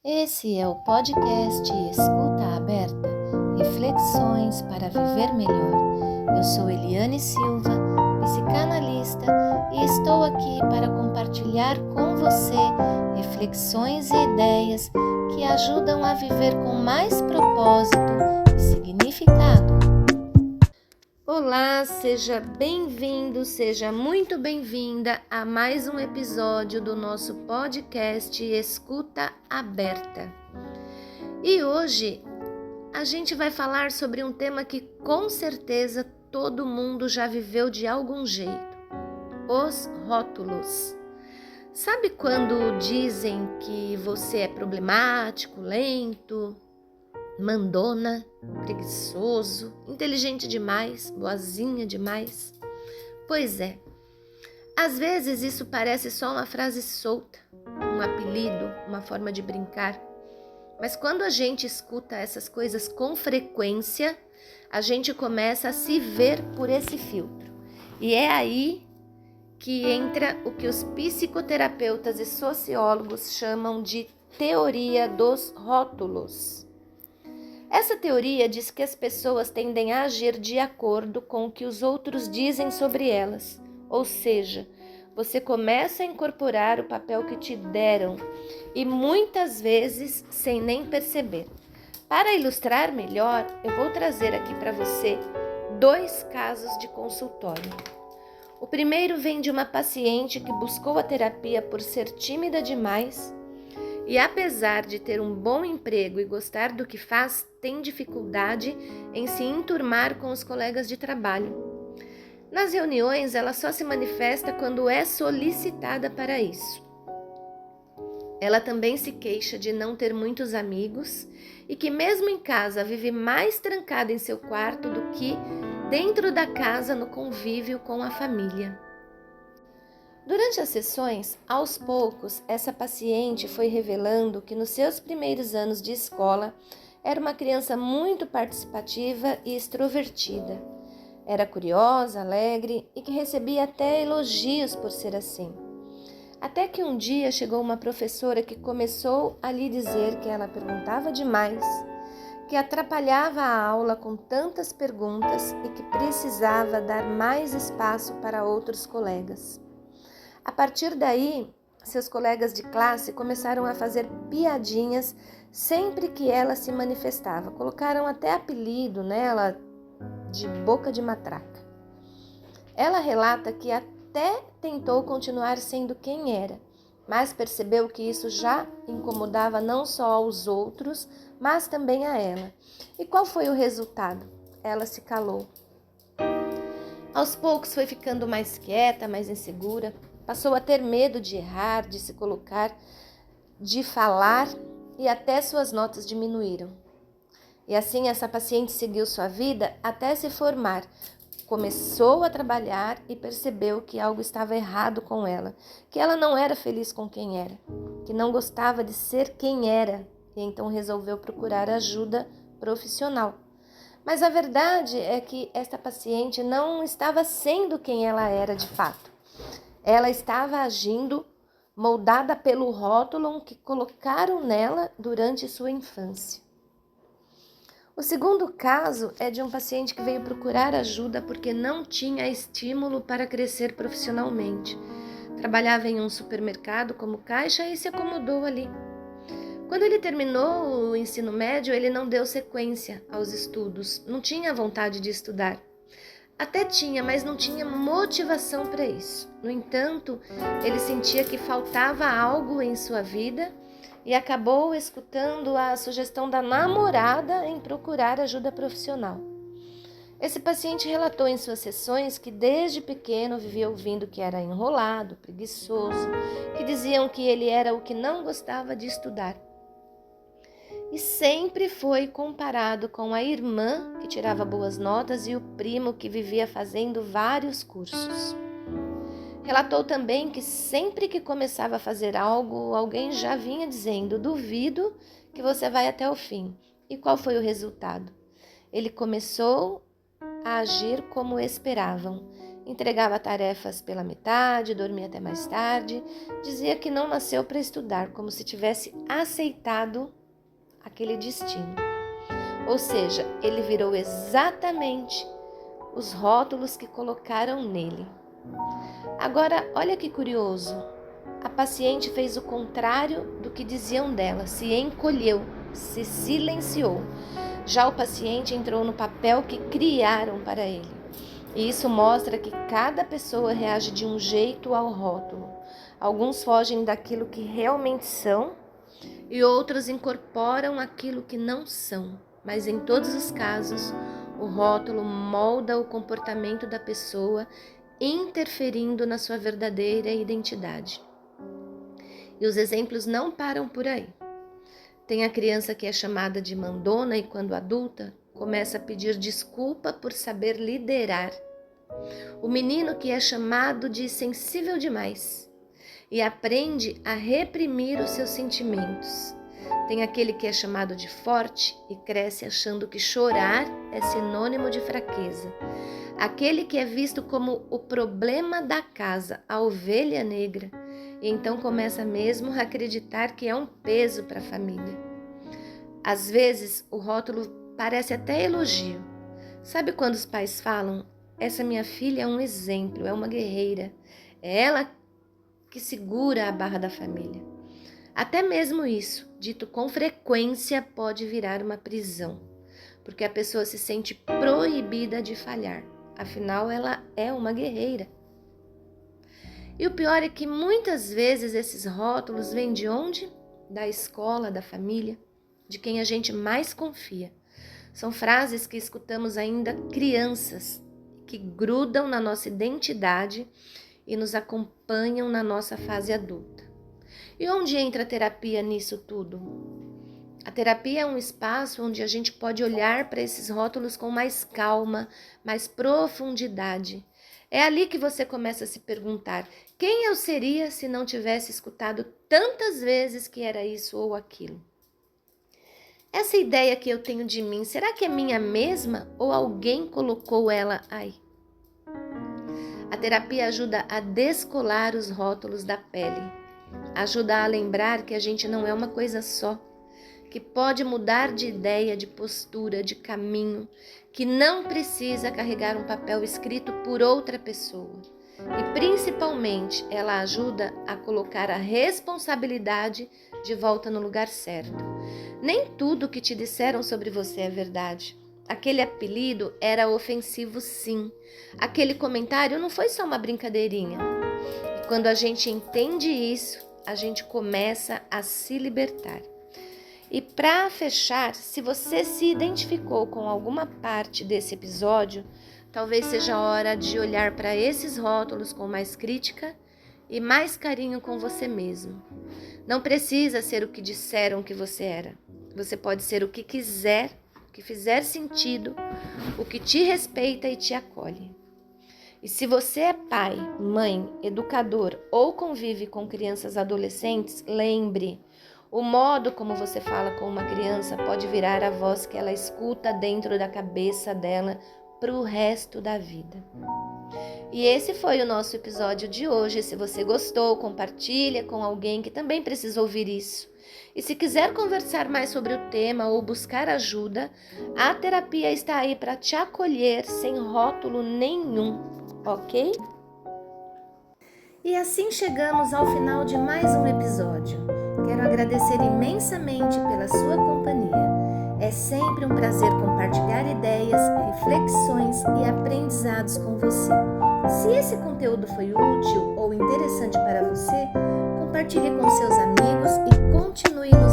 Esse é o podcast Escuta Aberta, reflexões para viver melhor. Eu sou Eliane Silva, psicanalista, e estou aqui para compartilhar com você reflexões e ideias que ajudam a viver com mais propósito e significado. Olá, seja bem-vindo, seja muito bem-vinda a mais um episódio do nosso podcast Escuta Aberta. E hoje a gente vai falar sobre um tema que com certeza todo mundo já viveu de algum jeito: os rótulos. Sabe quando dizem que você é problemático, lento, mandona, preguiçoso, inteligente demais, boazinha demais? Pois é, às vezes isso parece só uma frase solta, um apelido, uma forma de brincar. Mas quando a gente escuta essas coisas com frequência, a gente começa a se ver por esse filtro. E é aí que entra o que os psicoterapeutas e sociólogos chamam de teoria dos rótulos. Essa teoria diz que as pessoas tendem a agir de acordo com o que os outros dizem sobre elas, ou seja, você começa a incorporar o papel que te deram e muitas vezes sem nem perceber. Para ilustrar melhor, eu vou trazer aqui para você 2 casos de consultório. O primeiro vem de uma paciente que buscou a terapia por ser tímida demais e, apesar de ter um bom emprego e gostar do que faz, tem dificuldade em se enturmar com os colegas de trabalho. Nas reuniões, ela só se manifesta quando é solicitada para isso. Ela também se queixa de não ter muitos amigos e que mesmo em casa vive mais trancada em seu quarto do que dentro da casa no convívio com a família. Durante as sessões, aos poucos, essa paciente foi revelando que nos seus primeiros anos de escola era uma criança muito participativa e extrovertida. Era curiosa, alegre e que recebia até elogios por ser assim. Até que um dia chegou uma professora que começou a lhe dizer que ela perguntava demais, que atrapalhava a aula com tantas perguntas e que precisava dar mais espaço para outros colegas. A partir daí, seus colegas de classe começaram a fazer piadinhas sempre que ela se manifestava. Colocaram até apelido nela de boca de matraca. Ela relata que até tentou continuar sendo quem era, mas percebeu que isso já incomodava não só aos outros, mas também a ela. E qual foi o resultado? Ela se calou. Aos poucos foi ficando mais quieta, mais insegura. Passou a ter medo de errar, de se colocar, de falar e até suas notas diminuíram. E assim essa paciente seguiu sua vida até se formar. Começou a trabalhar e percebeu que algo estava errado com ela, que ela não era feliz com quem era, que não gostava de ser quem era e então resolveu procurar ajuda profissional. Mas a verdade é que esta paciente não estava sendo quem ela era de fato. Ela estava agindo moldada pelo rótulo que colocaram nela durante sua infância. O segundo caso é de um paciente que veio procurar ajuda porque não tinha estímulo para crescer profissionalmente. Trabalhava em um supermercado como caixa e se acomodou ali. Quando ele terminou o ensino médio, ele não deu sequência aos estudos, não tinha vontade de estudar. Até tinha, mas não tinha motivação para isso. No entanto, ele sentia que faltava algo em sua vida e acabou escutando a sugestão da namorada em procurar ajuda profissional. Esse paciente relatou em suas sessões que desde pequeno vivia ouvindo que era enrolado, preguiçoso, que diziam que ele era o que não gostava de estudar. E sempre foi comparado com a irmã, que tirava boas notas, e o primo, que vivia fazendo vários cursos. Relatou também que sempre que começava a fazer algo, alguém já vinha dizendo: duvido que você vai até o fim. E qual foi o resultado? Ele começou a agir como esperavam. entregava tarefas pela metade, dormia até mais tarde, dizia que não nasceu para estudar, como se tivesse aceitado aquele destino. Ou seja, ele virou exatamente os rótulos que colocaram nele. Agora, olha que curioso, a paciente fez o contrário do que diziam dela, se encolheu, se silenciou. Já o paciente entrou no papel que criaram para ele. E isso mostra que cada pessoa reage de um jeito ao rótulo. Alguns fogem daquilo que realmente são e outros incorporam aquilo que não são. Mas em todos os casos, o rótulo molda o comportamento da pessoa, interferindo na sua verdadeira identidade. E os exemplos não param por aí. Tem a criança que é chamada de mandona e, quando adulta, começa a pedir desculpa por saber liderar. O menino que é chamado de sensível demais e aprende a reprimir os seus sentimentos. Tem aquele que é chamado de forte e cresce achando que chorar é sinônimo de fraqueza. Aquele que é visto como o problema da casa, a ovelha negra, e então começa mesmo a acreditar que é um peso para a família. Às vezes, o rótulo parece até elogio. Sabe quando os pais falam: essa minha filha é um exemplo, é uma guerreira, é ela que segura a barra da família. Até mesmo isso, dito com frequência, pode virar uma prisão, porque a pessoa se sente proibida de falhar. Afinal, ela é uma guerreira. E o pior é que muitas vezes esses rótulos vêm de onde? Da escola, da família, de quem a gente mais confia. São frases que escutamos ainda crianças, que grudam na nossa identidade e nos acompanham na nossa fase adulta. E onde entra a terapia nisso tudo? A terapia é um espaço onde a gente pode olhar para esses rótulos com mais calma, mais profundidade. É ali que você começa a se perguntar: quem eu seria se não tivesse escutado tantas vezes que era isso ou aquilo? Essa ideia que eu tenho de mim, será que é minha mesma ou alguém colocou ela aí? A terapia ajuda a descolar os rótulos da pele. Ajuda a lembrar que a gente não é uma coisa só, que pode mudar de ideia, de postura, de caminho, que não precisa carregar um papel escrito por outra pessoa. E principalmente, ela ajuda a colocar a responsabilidade de volta no lugar certo. Nem tudo que te disseram sobre você é verdade. Aquele apelido era ofensivo, sim. Aquele comentário não foi só uma brincadeirinha. E quando a gente entende isso, a gente começa a se libertar. E para fechar, se você se identificou com alguma parte desse episódio, talvez seja a hora de olhar para esses rótulos com mais crítica e mais carinho com você mesmo. Não precisa ser o que disseram que você era. Você pode ser o que quiser, o que fizer sentido, o que te respeita e te acolhe. E se você é pai, mãe, educador ou convive com crianças e adolescentes, lembre: o modo como você fala com uma criança pode virar a voz que ela escuta dentro da cabeça dela para o resto da vida. E esse foi o nosso episódio de hoje. Se você gostou, compartilha com alguém que também precisa ouvir isso. E se quiser conversar mais sobre o tema ou buscar ajuda, a terapia está aí para te acolher sem rótulo nenhum, ok? E assim chegamos ao final de mais um episódio. Quero agradecer imensamente pela sua companhia. É sempre um prazer compartilhar ideias, reflexões e aprendizados com você. Se esse conteúdo foi útil ou interessante para você, compartilhe com seus amigos e continue nos